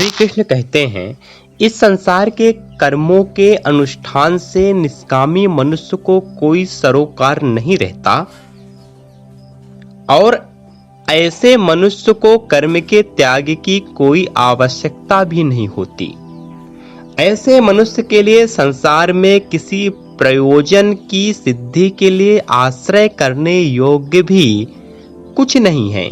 श्री कृष्ण कहते हैं, इस संसार के कर्मों के अनुष्ठान से निष्कामी मनुष्य को कोई सरोकार नहीं रहता और ऐसे मनुष्य को कर्म के त्याग की कोई आवश्यकता भी नहीं होती। ऐसे मनुष्य के लिए संसार में किसी प्रयोजन की सिद्धि के लिए आश्रय करने योग्य भी कुछ नहीं है।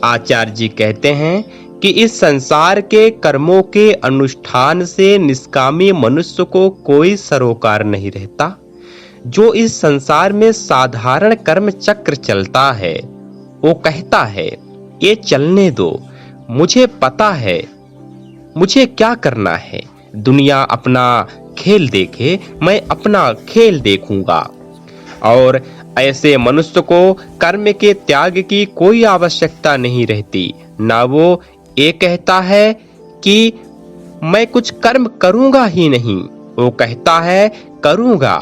आचार्य जी कहते हैं कि इस संसार के कर्मों के अनुष्ठान से निष्कामी मनुष्य को कोई सरोकार नहीं रहता। जो इस संसार में साधारण कर्म चक्र चलता है वो कहता है, ये चलने दो, मुझे पता है मुझे क्या करना है। दुनिया अपना खेल देखे, मैं अपना खेल देखूंगा। और ऐसे मनुष्य को कर्म के त्याग की कोई आवश्यकता नहीं रहती। ना वो ये कहता है कि मैं कुछ कर्म करूंगा ही नहीं, वो कहता है करूंगा,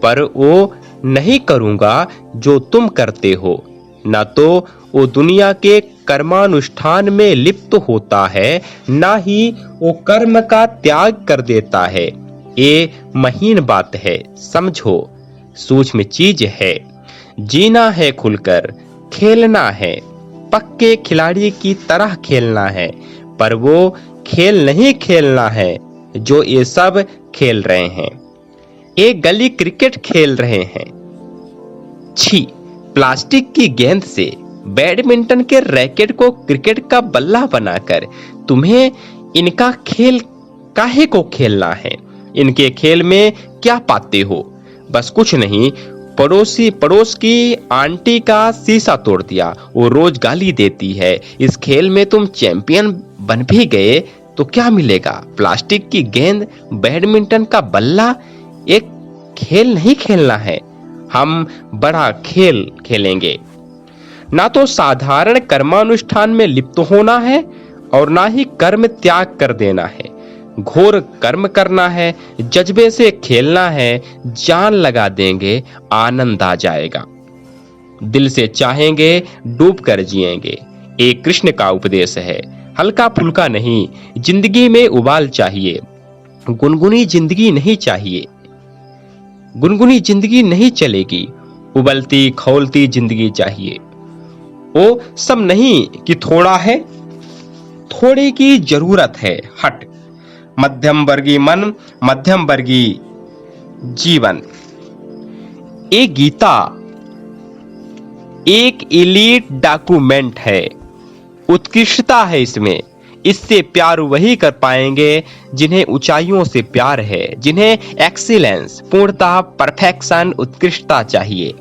पर वो नहीं करूंगा जो तुम करते हो। ना तो वो दुनिया के कर्मानुष्ठान में लिप्त होता है, ना ही वो कर्म का त्याग कर देता है। ये महीन बात है, समझो, सूक्ष्म चीज है। जीना है खुलकर, खेलना है, पक्के खिलाड़ी की तरह खेलना है, पर वो खेल नहीं खेलना है जो ये सब खेल रहे हैं। एक गली क्रिकेट खेल रहे हैं। छी, प्लास्टिक की गेंद से बैडमिंटन के रैकेट को क्रिकेट का बल्ला बनाकर तुम्हें इनका खेल काहे को खेलना है? इनके खेल में क्या पाते हो? बस कुछ नहीं, पड़ोस की आंटी का शीशा तोड़ दिया, वो रोज गाली देती है। इस खेल में तुम चैंपियन बन भी गए तो क्या मिलेगा? प्लास्टिक की गेंद, बैडमिंटन का बल्ला। एक खेल नहीं खेलना है, हम बड़ा खेल खेलेंगे। ना तो साधारण कर्मानुष्ठान में लिप्त होना है और ना ही कर्म त्याग कर देना है। घोर कर्म करना है, जज्बे से खेलना है, जान लगा देंगे, आनंद आ जाएगा। दिल से चाहेंगे, डूब कर जिएंगे। एक कृष्ण का उपदेश है, हल्का फुल्का नहीं, जिंदगी में उबाल चाहिए। गुनगुनी जिंदगी नहीं चाहिए, गुनगुनी जिंदगी नहीं चलेगी, उबलती खौलती जिंदगी चाहिए। वो सब नहीं कि थोड़ा है, थोड़े की जरूरत है। हट, मध्यम वर्गीय मन, मध्यम वर्गीय जीवन। ये गीता एक एलीट डॉक्यूमेंट है, उत्कृष्टता है इसमें। इससे प्यार वही कर पाएंगे जिन्हें ऊंचाइयों से प्यार है, जिन्हें एक्सीलेंस, पूर्णता, परफेक्शन, उत्कृष्टता चाहिए।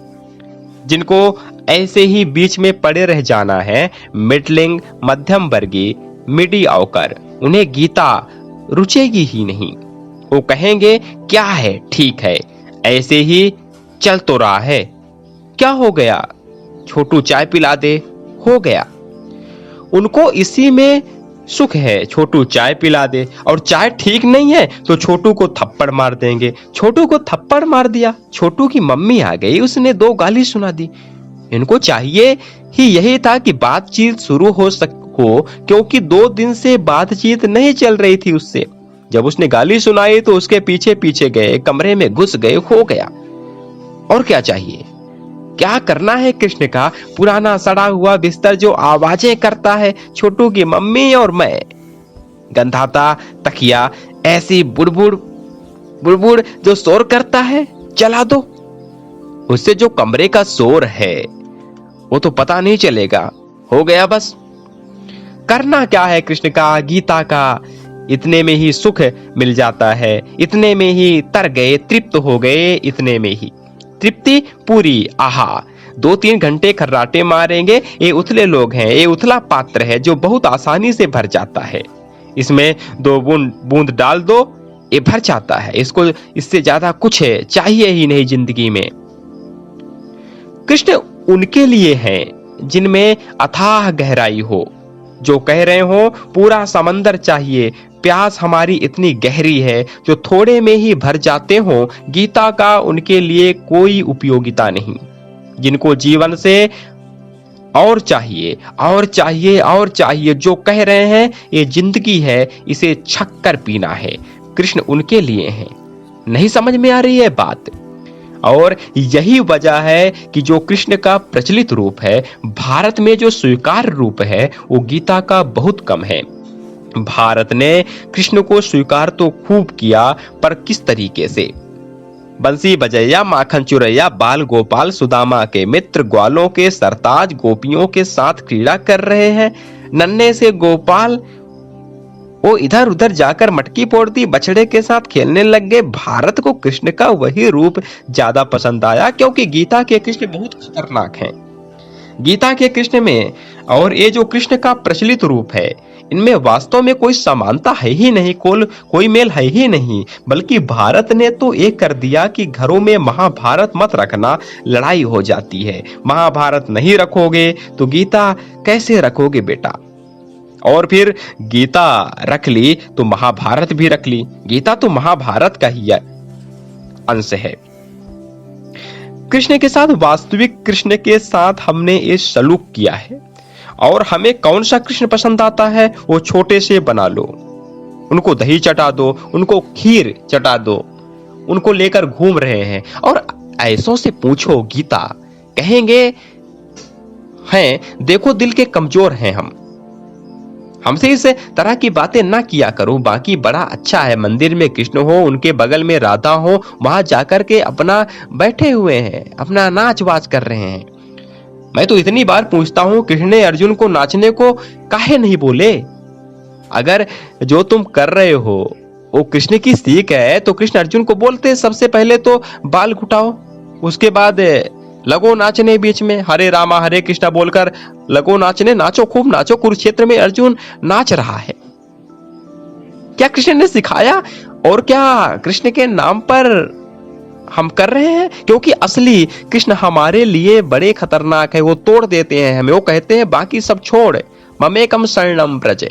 जिनको ऐसे ही बीच में पड़े रह जाना है, मिडलिंग, मध्यम वर्गीय, मीडियोकर, उन्हें गीता रुचेगी ही नहीं। वो कहेंगे क्या है, ठीक है, ऐसे ही चल तो रहा है, क्या हो गया, छोटू चाय पिला दे, हो गया। उनको इसी में सुख है, छोटू चाय पिला दे। और चाय ठीक नहीं है तो छोटू को थप्पड़ मार देंगे। छोटू को थप्पड़ मार दिया, छोटू की मम्मी आ गई, उसने 2 गाली सुना दी। इनको चाहिए ही यही था कि बातचीत शुरू हो क्योंकि 2 दिन से बातचीत नहीं चल रही थी उससे। जब उसने गाली सुनाई तो उसके पीछे पीछे गए, कमरे में घुस गए, हो गया। और क्या चाहिए? क्या करना है कृष्ण का? पुराना सड़ा हुआ बिस्तर जो आवाजें करता है, छोटू की मम्मी और मैं। गंधाता तकिया, ऐसी बुड़बुड़ बुड़बुड़ जो शोर करता है, जला दो। उससे जो कमरे का शोर है वो तो पता नहीं चलेगा, हो गया बस। करना क्या है कृष्ण का, गीता का? इतने में ही सुख मिल जाता है, इतने में ही तर गए, तृप्त हो गए, इतने में ही तृप्ति पूरी। आहा, 2-3 घंटे खर्राटे मारेंगे। ये उथले लोग हैं, ये उथला पात्र है जो बहुत आसानी से भर जाता है। इसमें 2 बूंद डाल दो, ये भर जाता है। इसको इससे ज्यादा कुछ चाहिए ही नहीं जिंदगी में। कृष्ण उनके लिए हैं जिनमें अथाह गहराई हो, जो कह रहे हो पूरा समंदर चाहिए। प्यास हमारी इतनी गहरी है जो थोड़े में ही भर जाते हो। गीता का उनके लिए कोई उपयोगिता नहीं। जिनको जीवन से और चाहिए और चाहिए और चाहिए। जो कह रहे हैं ये जिंदगी है, इसे छक्कर पीना है। कृष्ण उनके लिए हैं। नहीं समझ में आ रही है बात? और यही वजह है कि जो कृष्ण का प्रचलित रूप है, भारत में जो स्वीकार रूप है, वो गीता का बहुत कम है। भारत ने कृष्ण को स्वीकार तो खूब किया, पर किस तरीके से? बंसी बजैया, माखन चुरैया, बाल गोपाल, सुदामा के मित्र, ग्वालों के सरताज, गोपियों के साथ क्रीड़ा कर रहे हैं। नन्हे से गोपाल वो इधर उधर जाकर मटकी फोड़ती, बछड़े के साथ खेलने लग गए। भारत को कृष्ण का वही रूप ज्यादा पसंद आया, क्योंकि गीता के कृष्ण बहुत खतरनाक हैं। गीता के कृष्ण में और ये जो कृष्ण का प्रचलित रूप है, इनमें वास्तव में कोई समानता है ही नहीं, कोई मेल है ही नहीं। बल्कि भारत ने तो ये कर दिया कि घरों में महाभारत मत रखना, लड़ाई हो जाती है। महाभारत नहीं रखोगे तो गीता कैसे रखोगे बेटा? और फिर गीता रख ली तो महाभारत भी रख ली। गीता तो महाभारत का ही अंश है। कृष्ण के साथ, वास्तविक कृष्ण के साथ हमने ये सलूक किया है। और हमें कौन सा कृष्ण पसंद आता है, वो छोटे से बना लो, उनको दही चटा दो, उनको खीर चटा दो, उनको लेकर घूम रहे हैं। और ऐसों से पूछो, गीता कहेंगे हैं देखो दिल के कमजोर हैं हमसे इस तरह की बातें ना किया करो। बाकी बड़ा अच्छा है, मंदिर में कृष्ण हो, उनके बगल में राधा हो, वहां जाकर के अपना बैठे हुए हैं, अपना नाच वाच कर रहे हैं। मैं तो इतनी बार पूछता हूं, कृष्ण ने अर्जुन को नाचने को काहे नहीं बोले? अगर जो तुम कर रहे हो वो कृष्ण की सीख है, तो कृष्ण अर्जुन को बोलते सबसे पहले तो बाल घुटाओ, उसके बाद लगो नाचने बीच में, हरे रामा हरे कृष्णा बोलकर लगो नाचने, नाचो खूब नाचो। कुरुक्षेत्र में अर्जुन नाच रहा है। क्या कृष्ण ने सिखाया? और क्या कृष्ण के नाम पर हम कर रहे हैं? क्योंकि असली कृष्ण हमारे लिए बड़े खतरनाक है। वो तोड़ देते हैं हमें। वो कहते हैं बाकी सब छोड़, ममेकम शरणम व्रज।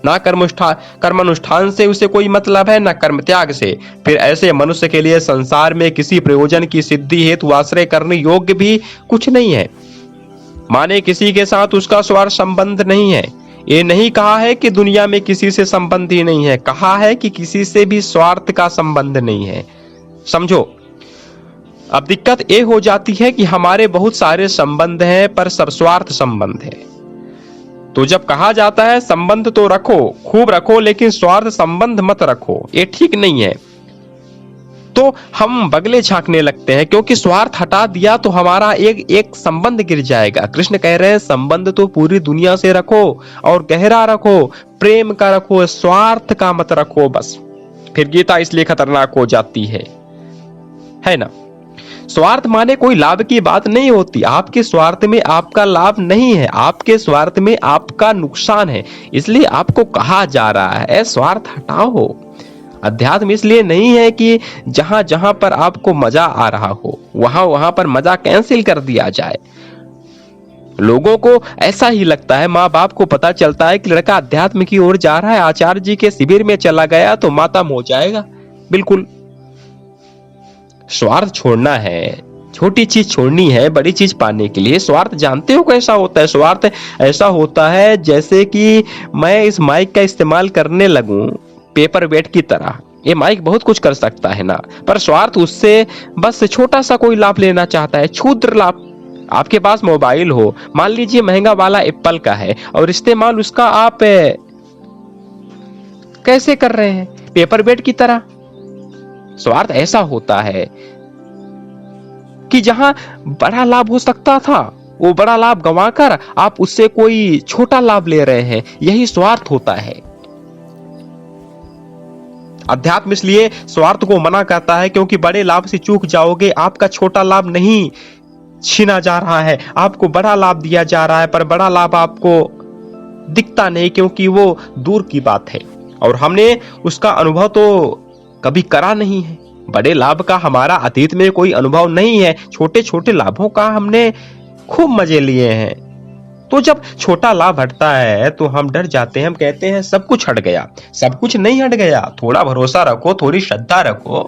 ना कर्मानुष्ठान से उसे कोई मतलब है, ना कर्म त्याग से। फिर ऐसे मनुष्य के लिए संसार में किसी प्रयोजन की सिद्धि हेतु आश्रय करने योग्य भी कुछ नहीं है। माने किसी के साथ उसका स्वार्थ संबंध नहीं है। ये नहीं कहा है कि दुनिया में किसी से संबंध ही नहीं है, कहा है कि किसी से भी स्वार्थ का संबंध नहीं है। समझो, अब दिक्कत ये हो जाती है कि हमारे बहुत सारे संबंध हैं, पर सब स्वार्थ संबंध है। तो जब कहा जाता है संबंध तो रखो, खूब रखो, लेकिन स्वार्थ संबंध मत रखो, ये ठीक नहीं है। तो हम बगले झांकने लगते हैं, क्योंकि स्वार्थ हटा दिया तो हमारा एक संबंध गिर जाएगा। कृष्ण कह रहे हैं संबंध तो पूरी दुनिया से रखो, और गहरा रखो, प्रेम का रखो, स्वार्थ का मत रखो बस। फिर गीता इसलिए खतरनाक हो जाती है ना? स्वार्थ माने कोई लाभ की बात नहीं होती। आपके स्वार्थ में आपका लाभ नहीं है, आपके स्वार्थ में आपका नुकसान है। इसलिए आपको कहा जा रहा है स्वार्थ हटाओ। अध्यात्म इसलिए नहीं है कि जहां जहां पर आपको मजा आ रहा हो वहां वहां पर मजा कैंसिल कर दिया जाए। लोगों को ऐसा ही लगता है, माँ बाप को पता चलता है कि लड़का अध्यात्म की ओर जा रहा है, आचार्य जी के शिविर में चला गया तो मातम हो जाएगा। बिल्कुल, स्वार्थ छोड़ना है, छोटी चीज छोड़नी है बड़ी चीज पाने के लिए। स्वार्थ जानते हो कैसा होता है? स्वार्थ ऐसा होता है जैसे कि मैं इस माइक का इस्तेमाल करने लगूं पेपर वेट की तरह। ये माइक बहुत कुछ कर सकता है ना, पर स्वार्थ उससे बस छोटा सा कोई लाभ लेना चाहता है, क्षुद्र लाभ। आपके पास मोबाइल हो, मान लीजिए महंगा वाला एप्पल का है, और इस्तेमाल उसका आप कैसे कर रहे हैं? पेपर वेट की तरह। स्वार्थ ऐसा होता है कि जहां बड़ा लाभ हो सकता था, वो बड़ा लाभ गंवाकर आप उससे कोई छोटा लाभ ले रहे हैं। यही स्वार्थ होता है। अध्यात्म इसलिए स्वार्थ को मना करता है, क्योंकि बड़े लाभ से चूक जाओगे। आपका छोटा लाभ नहीं छीना जा रहा है, आपको बड़ा लाभ दिया जा रहा है, पर बड़ा लाभ आपको दिखता नहीं, क्योंकि वो दूर की बात है और हमने उसका अनुभव तो कभी करा नहीं है। बड़े लाभ का हमारा अतीत में कोई अनुभव नहीं है। छोटे छोटे लाभों का हमने खूब मजे लिए हैं। तो जब छोटा लाभ हटता है तो हम डर जाते हैं, हम कहते हैं सब कुछ हट गया। सब कुछ नहीं हट गया, थोड़ा भरोसा रखो, थोड़ी श्रद्धा रखो,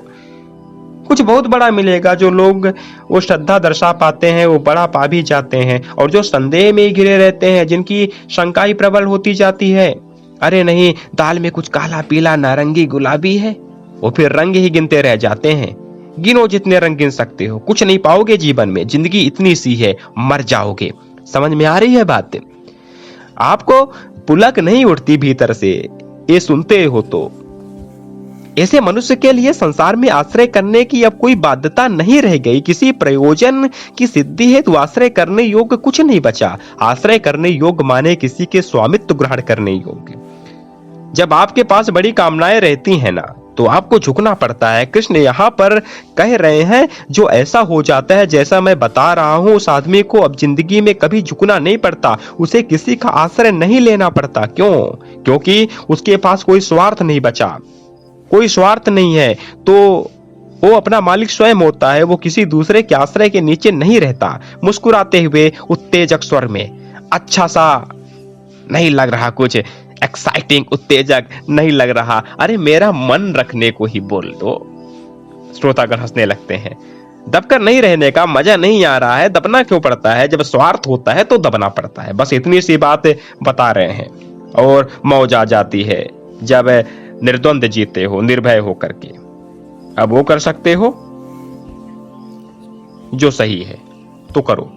कुछ बहुत बड़ा मिलेगा। जो लोग वो श्रद्धा दर्शा पाते हैं वो बड़ा पा भी जाते हैं, और जो संदेह में ही घिरे रहते हैं, जिनकी शंकाएं प्रबल होती जाती है, अरे नहीं दाल में कुछ काला पीला नारंगी गुलाबी है, वो फिर रंग ही गिनते रह जाते हैं। गिनो जितने रंग गिन सकते हो, कुछ नहीं पाओगे जीवन में, जिंदगी इतनी सी है, मर जाओगे। समझ में आ रही है बात? आपको पुलक नहीं उठती भीतर से ये सुनते हो तो? ऐसे मनुष्य के लिए संसार में आश्रय करने की अब कोई बाध्यता नहीं रह गई। किसी प्रयोजन की सिद्धि है तो आश्रय करने योग्य कुछ नहीं बचा। आश्रय करने योग्य माने किसी के स्वामित्व ग्रहण करने योग्य। जब आपके पास बड़ी कामनाएं रहती हैं ना, तो आपको झुकना पड़ता है। कृष्ण यहाँ पर कह रहे हैं जो ऐसा हो जाता है जैसा मैं बता रहा हूं, उस आदमी को अब जिंदगी में कभी झुकना नहीं पड़ता, उसे किसी का आश्रय नहीं लेना पड़ता। क्यों? क्योंकि उसके पास कोई स्वार्थ नहीं बचा, कोई स्वार्थ नहीं है, तो वो अपना मालिक स्वयं होता है। वो किसी दूसरे के आश्रय के नीचे नहीं रहता। मुस्कुराते हुए उत्तेजक स्वर में, अच्छा सा नहीं लग रहा, कुछ एक्साइटिंग उत्तेजक नहीं लग रहा, अरे मेरा मन रखने को ही बोल दो। श्रोतागण हंसने लगते हैं। दबकर नहीं रहने का मजा नहीं आ रहा है, दबना क्यों पड़ता है? जब स्वार्थ होता है तो दबना पड़ता है। बस इतनी सी बात बता रहे हैं। और मौज आ जाती है जब निर्द्वंद जीते हो, निर्भय हो करके। अब वो कर सकते हो जो सही है तो करो।